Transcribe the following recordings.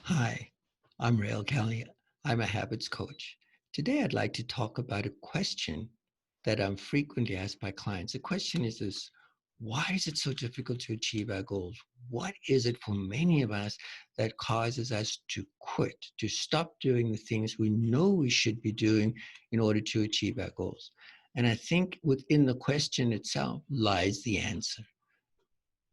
Hi, I'm Rael Kelly. I'm a habits coach. Today, I'd like to talk about a question that I'm frequently asked by clients. The question is this: why is it so difficult to achieve our goals? What is it for many of us that causes us to quit, to stop doing the things we know we should be doing in order to achieve our goals? And I think within the question itself lies the answer.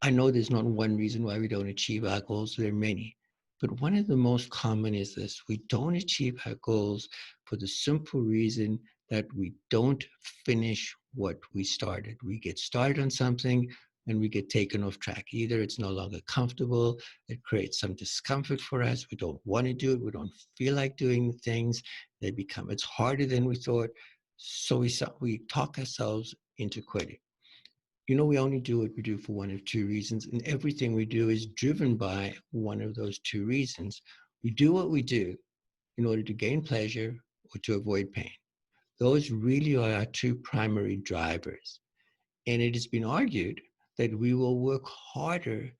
I know there's not one reason why we don't achieve our goals, there are many. But one of the most common is this: we don't achieve our goals for the simple reason that we don't finish what we started. We get started on something and we get taken off track. Either it's no longer comfortable, it creates some discomfort for us, we don't want to do it, we don't feel like doing the things, it's harder than we thought. So we talk ourselves into quitting. We only do what we do for one of two reasons, and everything we do is driven by one of those two reasons. We do what we do in order to gain pleasure or to avoid pain. Those really are our two primary drivers. And it has been argued that we will work harder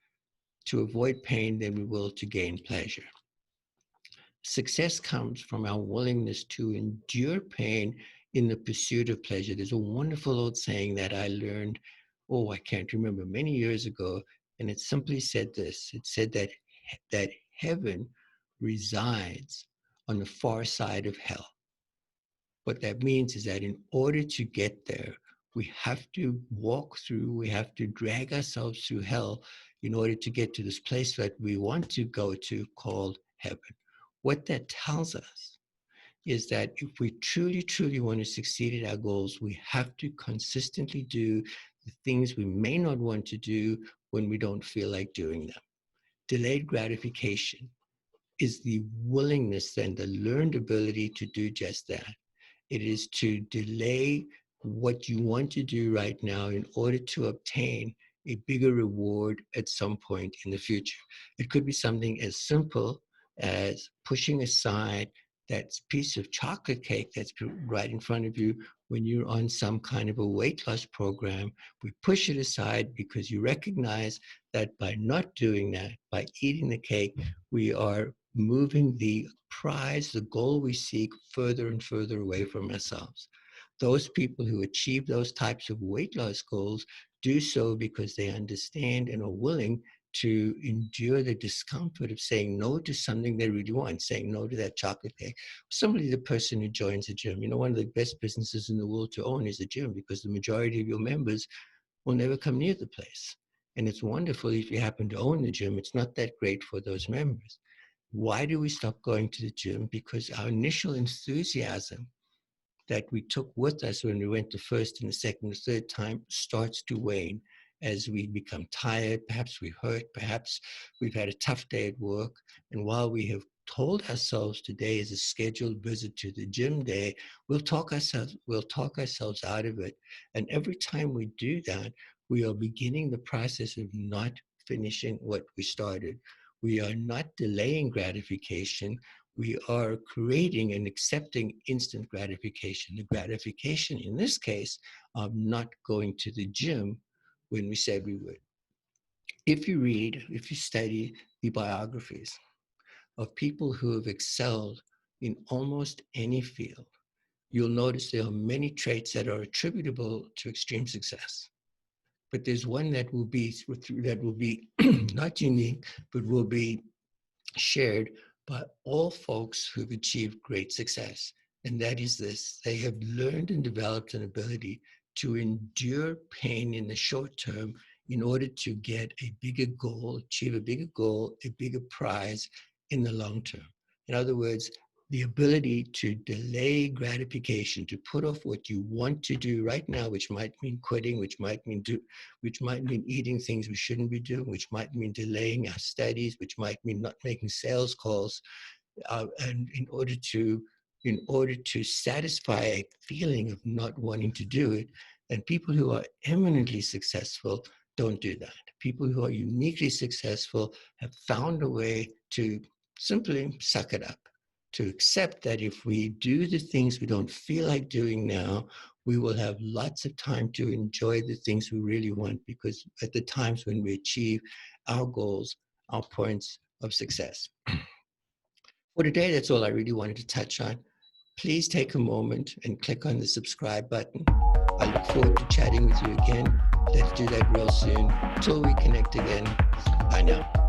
to avoid pain than we will to gain pleasure. Success comes from our willingness to endure pain in the pursuit of pleasure. There's a wonderful old saying that I learned, I can't remember, many years ago, and it simply said this. It said that heaven resides on the far side of hell. What that means is that in order to get there, we have to drag ourselves through hell in order to get to this place that we want to go to called heaven. What that tells us is that if we truly, truly want to succeed at our goals, we have to consistently do the things we may not want to do when we don't feel like doing them. Delayed gratification is the willingness and the learned ability to do just that. It is to delay what you want to do right now in order to obtain a bigger reward at some point in the future. It could be something as simple as pushing aside that piece of chocolate cake that's right in front of you when you're on some kind of a weight loss program. We push it aside because you recognize that by not doing that, by eating the cake, we are moving the prize, the goal we seek, further and further away from ourselves. Those people who achieve those types of weight loss goals do so because they understand and are willing to endure the discomfort of saying no to something they really want, saying no to that chocolate cake. Somebody, the person who joins a gym, one of the best businesses in the world to own is a gym because the majority of your members will never come near the place. And it's wonderful if you happen to own the gym. It's not that great for those members. Why do we stop going to the gym? Because our initial enthusiasm that we took with us when we went the first and the second and third time starts to wane as we become tired. Perhaps we hurt, perhaps we've had a tough day at work. And while we have told ourselves today is a scheduled visit to the gym day, we'll talk ourselves out of it. And every time we do that, we are beginning the process of not finishing what we started. We are not delaying gratification, we are creating and accepting instant gratification. The gratification in this case of not going to the gym when we said we would. If you study the biographies of people who have excelled in almost any field, you'll notice there are many traits that are attributable to extreme success. But there's one that will be not unique, but will be shared by all folks who've achieved great success. And that is this: they have learned and developed an ability to endure pain in the short term in order to get a bigger goal, achieve a bigger goal, a bigger prize in the long term. In other words, the ability to delay gratification, to put off what you want to do right now, which might mean quitting, which might mean eating things we shouldn't be doing, which might mean delaying our studies, which might mean not making sales calls, and in order to satisfy a feeling of not wanting to do it. And people who are eminently successful don't do that. People who are uniquely successful have found a way to simply suck it up, to accept that if we do the things we don't feel like doing now, we will have lots of time to enjoy the things we really want, because at the times when we achieve our goals, our points of success. For today, that's all I really wanted to touch on. Please take a moment and click on the subscribe button. I look forward to chatting with you again. Let's do that real soon. Till we connect again. Bye now.